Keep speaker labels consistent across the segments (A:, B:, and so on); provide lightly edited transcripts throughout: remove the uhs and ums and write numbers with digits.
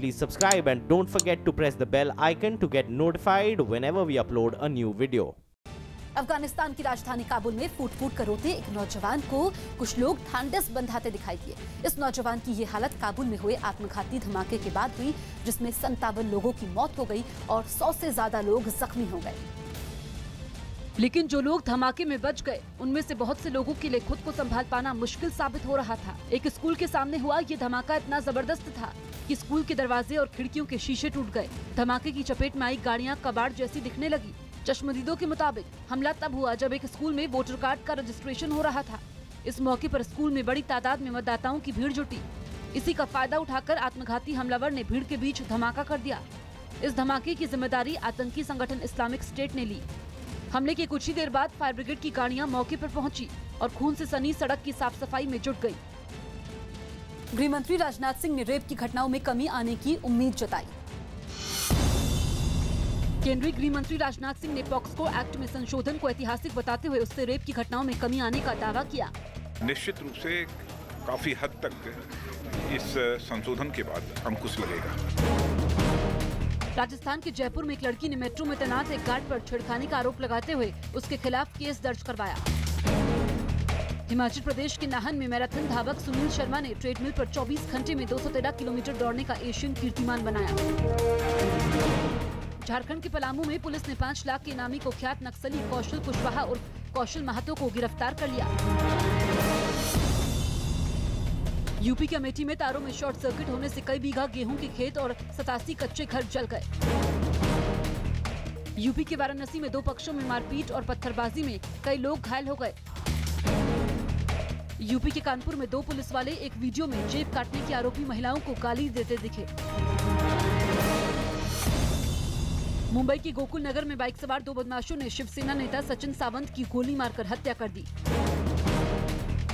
A: please subscribe and don't forget to press the bell icon to get notified whenever we upload a new video.
B: Afghanistan की राजधानी काबुल में फूट फूट कर रोते एक नौजवान को कुछ लोग ढांढस बंधाते दिखाई दिए। इस नौजवान की ये हालत काबुल में हुए आत्मघाती धमाके के बाद हुई, जिसमें 57 लोगों की मौत हो गई और 100 से ज्यादा लोग जख्मी हो गए। लेकिन जो लोग धमाके में बच गए, उनमें से बहुत से लोगों के लिए खुद को संभाल पाना मुश्किल साबित हो रहा था। एक स्कूल के सामने हुआ ये धमाका इतना जबरदस्त था कि स्कूल के दरवाजे और खिड़कियों के शीशे टूट गए। धमाके की चपेट में आई गाड़ियां कबाड़ जैसी दिखने लगी। चश्मदीदों के मुताबिक हमला तब हुआ जब एक स्कूल में वोटर कार्ड का रजिस्ट्रेशन हो रहा था। इस मौके पर स्कूल में बड़ी तादाद में मतदाताओं की भीड़ जुटी। इसी का फायदा उठाकर आत्मघाती हमलावर ने भीड़ के बीच धमाका कर दिया। इस धमाके की जिम्मेदारी आतंकी संगठन इस्लामिक स्टेट ने ली। हमले के कुछ ही देर बाद फायर ब्रिगेड की गाड़ियां मौके पर पहुंची और खून से सनी सड़क की साफ सफाई में जुट गई। गृह मंत्री राजनाथ सिंह ने रेप की घटनाओं में कमी आने की उम्मीद जताई। केंद्रीय गृह मंत्री राजनाथ सिंह ने पॉक्सो एक्ट में संशोधन को ऐतिहासिक बताते हुए उससे रेप की घटनाओं में कमी आने का दावा किया।
C: निश्चित रूप से काफी हद तक इस संशोधन के बाद अंकुश लगेगा।
B: राजस्थान के जयपुर में एक लड़की ने मेट्रो में तैनात एक गार्ड पर छेड़खानी का आरोप लगाते हुए उसके खिलाफ केस दर्ज करवाया। हिमाचल प्रदेश के नाहन में मैराथन धावक सुनील शर्मा ने ट्रेडमिल पर 24 घंटे में 213 किलोमीटर दौड़ने का एशियन कीर्तिमान बनाया। झारखंड के पलामू में पुलिस ने 5 लाख के इनामी कुख्यात नक्सली कौशल कुशवाहा और कौशल महतो को गिरफ्तार कर लिया। यूपी के अमेठी में तारों में शॉर्ट सर्किट होने से कई बीघा गेहूं के खेत और 87 कच्चे घर जल गए। यूपी के वाराणसी में 2 पक्षों में मारपीट और पत्थरबाजी में कई लोग घायल हो गए। यूपी के कानपुर में 2 पुलिस वाले एक वीडियो में जेब काटने की आरोपी महिलाओं को गाली देते दिखे। मुंबई के गोकुल नगर में बाइक सवार 2 बदमाशों ने शिवसेना नेता सचिन सावंत की गोली मारकर हत्या कर दी।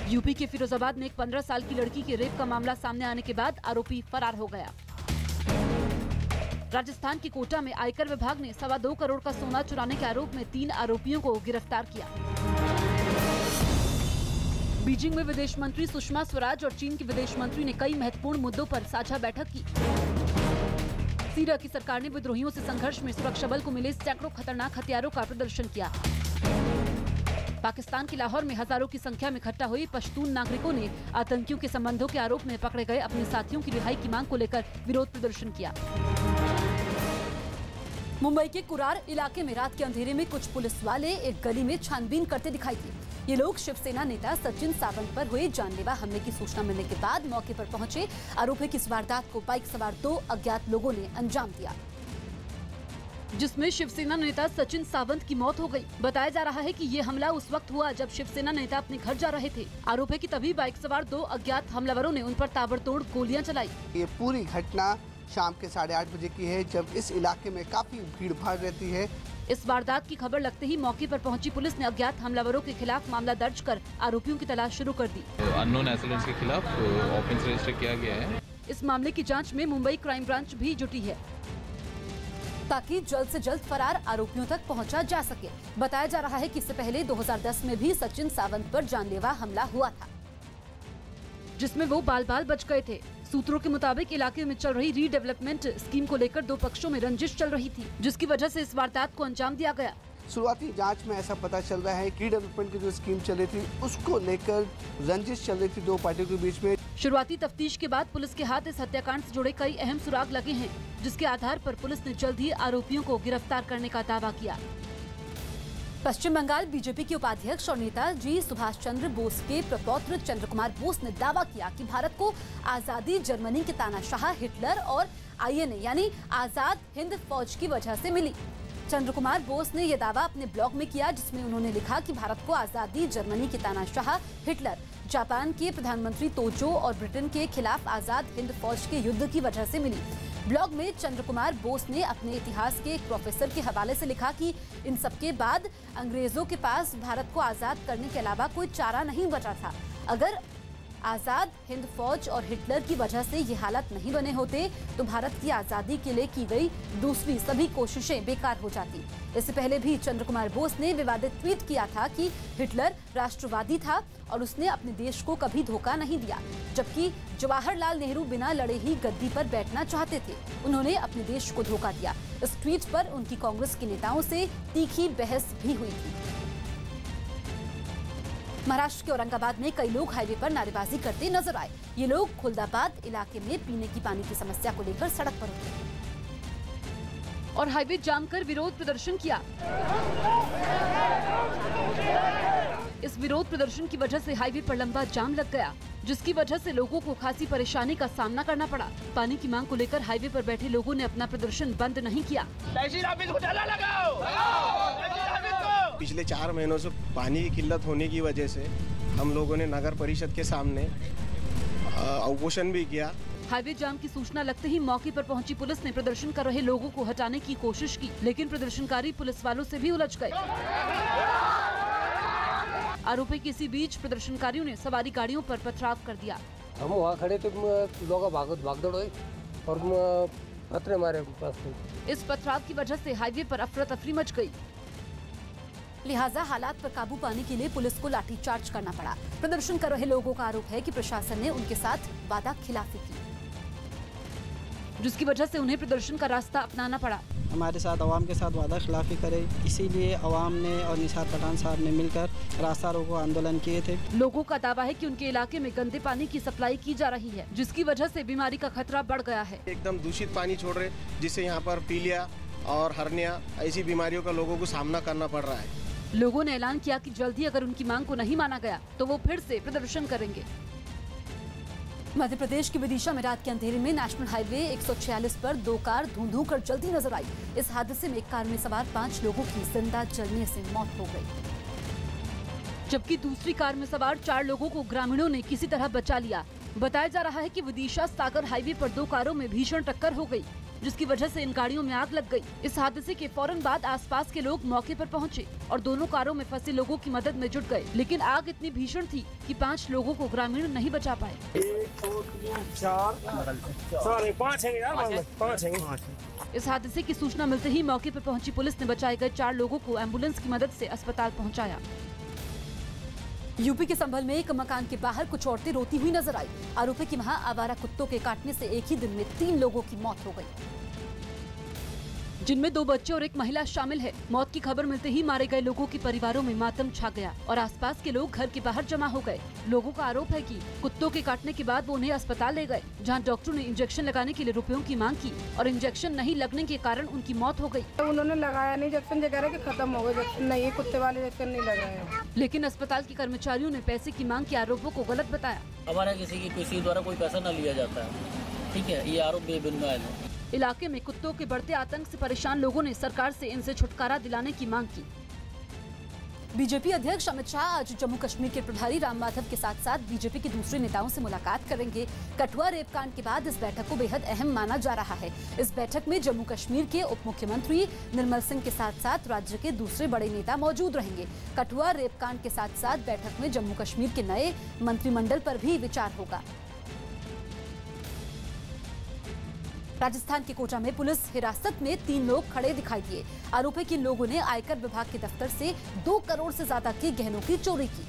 B: यूपी के फिरोजाबाद में एक 15 साल की लड़की के रेप का मामला सामने आने के बाद आरोपी फरार हो गया। राजस्थान के कोटा में आयकर विभाग ने 2.25 करोड़ का सोना चुराने के आरोप में 3 आरोपियों को गिरफ्तार किया। बीजिंग में विदेश मंत्री सुषमा स्वराज और चीन के विदेश मंत्री ने कई महत्वपूर्ण मुद्दों पर साझा बैठक की। सीरिया की सरकार ने विद्रोहियों से संघर्ष में सुरक्षा बल को मिले सैकड़ों खतरनाक हथियारों का प्रदर्शन किया। पाकिस्तान के लाहौर में हजारों की संख्या में इकट्ठा हुई पश्तून नागरिकों ने आतंकियों के संबंधों के आरोप में पकड़े गए अपने साथियों की रिहाई की मांग को लेकर विरोध प्रदर्शन किया। मुंबई के कुरार इलाके में रात के अंधेरे में कुछ पुलिस वाले एक गली में छानबीन करते दिखाई दिए। ये लोग शिवसेना नेता सचिन सावंत पर हुए जानलेवा हमले की सूचना मिलने के बाद मौके पर पहुंचे। आरोप है कि इस वारदात को बाइक सवार 2 अज्ञात लोगों ने अंजाम दिया, जिसमें शिवसेना नेता सचिन सावंत की मौत हो गई। बताया जा रहा है कि ये हमला उस वक्त हुआ जब शिवसेना नेता अपने घर जा रहे थे। आरोप है कि तभी बाइक सवार 2 अज्ञात हमलावरों ने उन पर ताबड़तोड़ गोलियां चलाई।
D: ये पूरी घटना शाम के 8:30 बजे की है, जब इस इलाके में काफी भीड़ भाड़ रहती है।
B: इस वारदात की खबर लगते ही मौके पर पहुंची पुलिस ने अज्ञात हमलावरों के खिलाफ मामला दर्ज कर आरोपियों की तलाश शुरू कर दी।
E: अननोन असैसिन्स के खिलाफ ऑफेंस रजिस्टर किया गया है।
B: इस मामले की जांच में मुंबई क्राइम ब्रांच भी जुटी है ताकि जल्द से जल्द फरार आरोपियों तक पहुंचा जा सके। बताया जा रहा है कि इससे पहले 2010 में भी सचिन सावंत पर जानलेवा हमला हुआ था, जिसमें वो बाल बाल बच गए थे। सूत्रों के मुताबिक इलाके में चल रही रीडेवलपमेंट स्कीम को लेकर 2 पक्षों में रंजिश चल रही थी, जिसकी वजह से इस वारदात को अंजाम दिया गया।
D: शुरुआती जांच में ऐसा पता चल रहा है कि डेवलपमेंट की जो स्कीम चल रही थी उसको लेकर रंजिश चल रही थी 2 पार्टियों के बीच में।
B: शुरुआती तफ्तीश के बाद पुलिस के हाथ इस हत्याकांड से जुड़े कई अहम सुराग लगे हैं, जिसके आधार पर पुलिस ने जल्द ही आरोपियों को गिरफ्तार करने का दावा किया। पश्चिम बंगाल बीजेपी के उपाध्यक्ष और नेताजी सुभाष चंद्र बोस के प्रपौत्र चंद्र कुमार बोस ने दावा किया कि भारत को आजादी जर्मनी के तानाशाह हिटलर और आईएनए यानी आजाद हिंद फौज की वजह से मिली। चंद्र कुमार बोस ने यह दावा अपने ब्लॉग में किया, जिसमें उन्होंने लिखा कि भारत को आजादी जर्मनी के तानाशाह हिटलर, जापान के प्रधानमंत्री तोजो और ब्रिटेन के खिलाफ आजाद हिंद फौज के युद्ध की वजह से मिली। ब्लॉग में चंद्र कुमार बोस ने अपने इतिहास के एक प्रोफेसर के हवाले से लिखा कि इन सबके बाद अंग्रेजों के पास भारत को आजाद करने के अलावा कोई चारा नहीं बचा था। अगर आजाद हिंद फौज और हिटलर की वजह से ये हालात नहीं बने होते तो भारत की आजादी के लिए की गई दूसरी सभी कोशिशें बेकार हो जाती। इससे पहले भी चंद्रकुमार बोस ने विवादित ट्वीट किया था कि हिटलर राष्ट्रवादी था और उसने अपने देश को कभी धोखा नहीं दिया, जबकि जवाहरलाल नेहरू बिना लड़े ही गद्दी पर बैठना चाहते थे। उन्होंने अपने देश को धोखा दिया। इस ट्वीट पर उनकी कांग्रेस के नेताओं से तीखी बहस भी हुई थी। महाराष्ट्र के औरंगाबाद में कई लोग हाईवे पर नारेबाजी करते नजर आए। ये लोग खुलदाबाद इलाके में पीने की पानी की समस्या को लेकर सड़क पर उतरे और हाईवे जाम कर विरोध प्रदर्शन किया। इस विरोध प्रदर्शन की वजह से हाईवे पर लंबा जाम लग गया, जिसकी वजह से लोगों को खासी परेशानी का सामना करना पड़ा। पानी की मांग को लेकर हाईवे पर बैठे लोगों ने अपना प्रदर्शन बंद नहीं किया।
F: पिछले 4 महीनों से पानी की किल्लत होने की वजह से हम लोगों ने नगर परिषद के सामने अवपोषण भी किया।
B: हाईवे जाम की सूचना लगते ही मौके पर पहुंची पुलिस ने प्रदर्शन कर रहे लोगों को हटाने की कोशिश की, लेकिन प्रदर्शनकारी पुलिस वालों से भी उलझ गए। आरोपी के इसी बीच प्रदर्शनकारियों ने सवारी गाड़ियों पर पथराव कर दिया।
G: हम वहाँ खड़े थे, लोग भागदौड़ हुई और पत्थर मारे पास।
B: इस पथराव की वजह से हाईवे पर अफरा तफरी मच गई। लिहाजा हालात पर काबू पाने के लिए पुलिस को लाठीचार्ज करना पड़ा। प्रदर्शन कर रहे लोगों का आरोप है कि प्रशासन ने उनके साथ वादा खिलाफी की, जिसकी वजह से उन्हें प्रदर्शन का रास्ता अपनाना पड़ा।
H: हमारे साथ अवाम के साथ वादा खिलाफी करे, इसीलिए अवाम ने और निसार पठान साहब ने मिलकर रास्ता रोको आंदोलन किए थे।
B: लोगों का दावा है कि उनके इलाके में गंदे पानी की सप्लाई की जा रही है, जिसकी वजह से बीमारी का खतरा बढ़ गया है।
F: एकदम दूषित पानी छोड़ रहे, जिससे यहाँ पर पीलिया और हर्निया ऐसी बीमारियों का लोगों को सामना करना पड़ रहा है।
B: लोगों ने ऐलान किया कि जल्द ही अगर उनकी मांग को नहीं माना गया तो वो फिर से प्रदर्शन करेंगे। मध्य प्रदेश के विदिशा में रात के अंधेरे में नेशनल हाईवे 146 पर 2 कार धूं-धूं कर जलती नजर आई। इस हादसे में एक कार में सवार 5 लोगों की जिंदा जलने से मौत हो गई, जबकि दूसरी कार में सवार 4 लोगों को ग्रामीणों ने किसी तरह बचा लिया। बताया जा रहा है कि विदिशा सागर हाईवे पर 2 कारों में भीषण टक्कर हो गई, जिसकी वजह से इन गाड़ियों में आग लग गई। इस हादसे के फौरन बाद आसपास के लोग मौके पर पहुंचे और दोनों कारों में फंसे लोगों की मदद में जुट गए, लेकिन आग इतनी भीषण थी कि 5 लोगों को ग्रामीण नहीं बचा पाए।
G: 1 2 3 4 5 हैं।
B: इस हादसे की सूचना मिलते ही मौके पर पहुंची पुलिस ने बचाए गए 4 लोगों को एम्बुलेंस की मदद से अस्पताल पहुँचाया। यूपी के संभल में एक मकान के बाहर कुछ औरतें रोती हुई नजर आई। आरोपी की वहां आवारा कुत्तों के काटने से एक ही दिन में 3 लोगों की मौत हो गई, जिनमें 2 बच्चे और एक महिला शामिल है। मौत की खबर मिलते ही मारे गए लोगों के परिवारों में मातम छा गया और आसपास के लोग घर के बाहर जमा हो गए। लोगों का आरोप है कि कुत्तों के काटने के बाद वो उन्हें अस्पताल ले गए, जहां डॉक्टरों ने इंजेक्शन लगाने के लिए रुपयों की मांग की और इंजेक्शन नहीं लगने के कारण उनकी मौत हो गई।
I: उन्होंने लगाया नहीं इंजेक्शन, कह रहे कि खत्म हो गए, नहीं कुत्ते वाले इंजेक्शन नहीं लगाए।
B: लेकिन अस्पताल के कर्मचारियों ने पैसे की मांग के आरोपों को गलत बताया।
J: हमारा किसी द्वारा कोई पैसा न लिया जाता है, ठीक है, ये आरोप बेबुनियाद है।
B: इलाके में कुत्तों के बढ़ते आतंक से परेशान लोगों ने सरकार से इनसे छुटकारा दिलाने की मांग की। बीजेपी अध्यक्ष अमित शाह आज जम्मू कश्मीर के प्रभारी राम माधव के साथ साथ बीजेपी के दूसरे नेताओं से मुलाकात करेंगे। कठुआ रेप कांड के बाद इस बैठक को बेहद अहम माना जा रहा है। इस बैठक में जम्मू कश्मीर के उप मुख्यमंत्री निर्मल सिंह के साथ साथ राज्य के दूसरे बड़े नेता मौजूद रहेंगे। कठुआ रेप कांड के साथ साथ बैठक में जम्मू कश्मीर के नए मंत्रिमंडल पर भी विचार होगा। राजस्थान के कोटा में पुलिस हिरासत में 3 लोग खड़े दिखाई दिए। आरोपी के लोगों ने आयकर विभाग के दफ्तर से 2 करोड़ से ज्यादा के गहनों की चोरी की,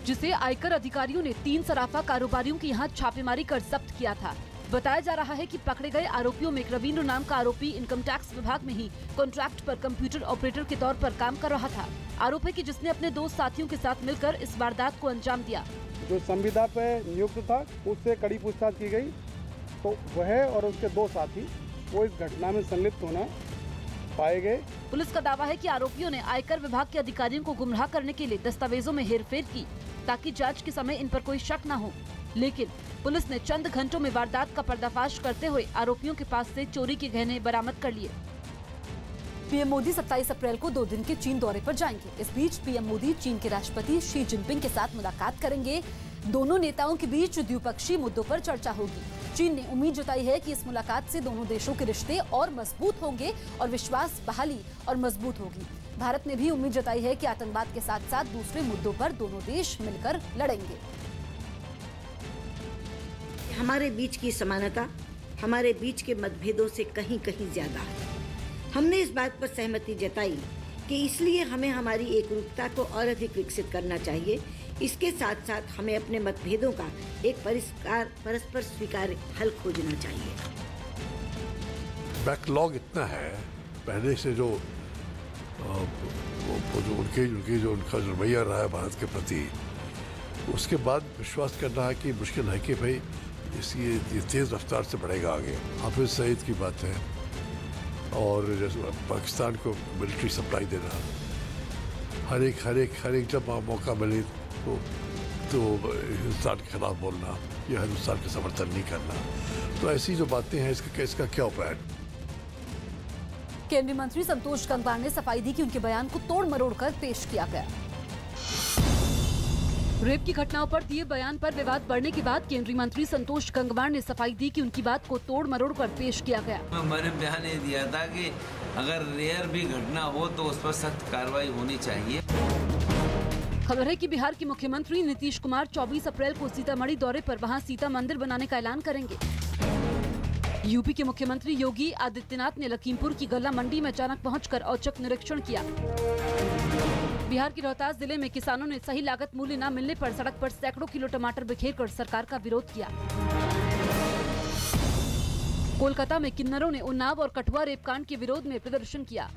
B: जिसे आयकर अधिकारियों ने 3 सराफा कारोबारियों के यहाँ छापेमारी कर जब्त किया था। बताया जा रहा है कि पकड़े गए आरोपियों में एक रविंद्र नाम का आरोपी इनकम टैक्स विभाग में ही कॉन्ट्रैक्ट पर कंप्यूटर ऑपरेटर के तौर पर काम कर रहा था। आरोपी की जिसने अपने 2 साथियों के साथ मिलकर इस वारदात को अंजाम दिया।
K: जो संविदा पे नियुक्त था उससे कड़ी पूछताछ की गई तो वह और उसके 2 साथी वो इस घटना में संलिप्त होना पाए गए।
B: पुलिस का दावा है कि आरोपियों ने आयकर विभाग के अधिकारियों को गुमराह करने के लिए दस्तावेजों में हेरफेर की ताकि जांच के समय इन पर कोई शक न हो, लेकिन पुलिस ने चंद घंटों में वारदात का पर्दाफाश करते हुए आरोपियों के पास से चोरी के गहने बरामद कर लिए। पीएम मोदी 27 अप्रैल को 2 दिन के चीन दौरे पर जाएंगे। इस बीच पीएम मोदी चीन के राष्ट्रपति शी जिनपिंग के साथ मुलाकात करेंगे। दोनों नेताओं के बीच द्विपक्षीय मुद्दों पर चर्चा होगी। चीन ने उम्मीद जताई है कि इस मुलाकात से दोनों देशों के रिश्ते और मजबूत होंगे और विश्वास बहाली और मजबूत होगी। भारत ने भी उम्मीद जताई है कि आतंकवाद के साथ साथ दूसरे मुद्दों पर दोनों देश मिलकर लड़ेंगे।
L: हमारे बीच की समानता हमारे बीच के मतभेदों से कहीं कहीं ज्यादा है। हमने इस बात पर सहमति जताई कि इसलिए हमें हमारी एकरूपता को और अधिक विकसित करना चाहिए। इसके साथ साथ हमें अपने मतभेदों का एक परस्पर स्वीकार्य हल खोजना चाहिए।
M: बैकलॉग इतना है पहले से जो उनका जो रवैया रहा है भारत के प्रति, उसके बाद विश्वास करना है कि मुश्किल है कि भाई ये तेज़ रफ्तार से बढ़ेगा आगे। हाफिज सईद की बात है और जैसे पाकिस्तान को मिलिट्री सप्लाई देना, हर एक जब मौका मिले तो हिंदुस्तान के खिलाफ बोलना या हिंदुस्तान का समर्थन नहीं करना, तो ऐसी जो बातें हैं इसका क्या उपाय है?
B: केंद्रीय मंत्री संतोष गंगवार ने सफाई दी कि उनके बयान को तोड़ मरोड़ कर पेश किया गया। रेप की घटनाओं पर दिए बयान पर विवाद बढ़ने के बाद केंद्रीय मंत्री संतोष गंगवार ने सफाई दी कि उनकी बात को तोड़ मरोड़ कर पेश किया गया।
N: मैंने बयान ये दिया था कि अगर रेयर भी घटना हो तो उस पर सख्त कार्रवाई होनी चाहिए।
B: खबर है कि बिहार के मुख्यमंत्री नीतीश कुमार 24 अप्रैल को सीतामढ़ी दौरे पर वहां सीता मंदिर बनाने का ऐलान करेंगे। यूपी के मुख्यमंत्री योगी आदित्यनाथ ने लखीमपुर की गल्ला मंडी में अचानक पहुंचकर औचक निरीक्षण किया। बिहार के रोहतास जिले में किसानों ने सही लागत मूल्य न मिलने पर सड़क पर सैकड़ों किलो टमाटर बिखेरकर सरकार का विरोध किया। कोलकाता में किन्नरों ने उन्नाव और कठुआ रेपकांड के विरोध में प्रदर्शन किया।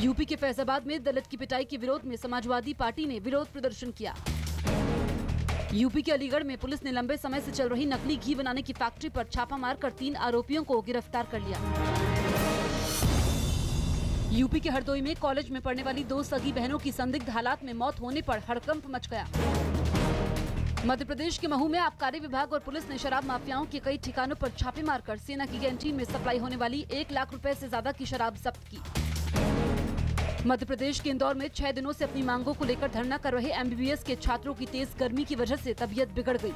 B: यूपी के फैजाबाद में दलित की पिटाई के विरोध में समाजवादी पार्टी ने विरोध प्रदर्शन किया। यूपी के अलीगढ़ में पुलिस ने लंबे समय से चल रही नकली घी बनाने की फैक्ट्री पर छापा मारकर 3 आरोपियों को गिरफ्तार कर लिया। यूपी के हरदोई में कॉलेज में पढ़ने वाली 2 सगी बहनों की संदिग्ध हालात में मौत होने पर हड़कंप मच गया। मध्य प्रदेश के महू में आबकारी विभाग और पुलिस ने शराब माफियाओं के कई ठिकानों पर छापे मारकर सेना की कैंटीन में सप्लाई होने वाली 1 लाख रुपए से ज्यादा की शराब जब्त की। मध्य प्रदेश के इंदौर में 6 दिनों से अपनी मांगों को लेकर धरना कर रहे MBBS के छात्रों की तेज गर्मी की वजह से तबीयत बिगड़ गई।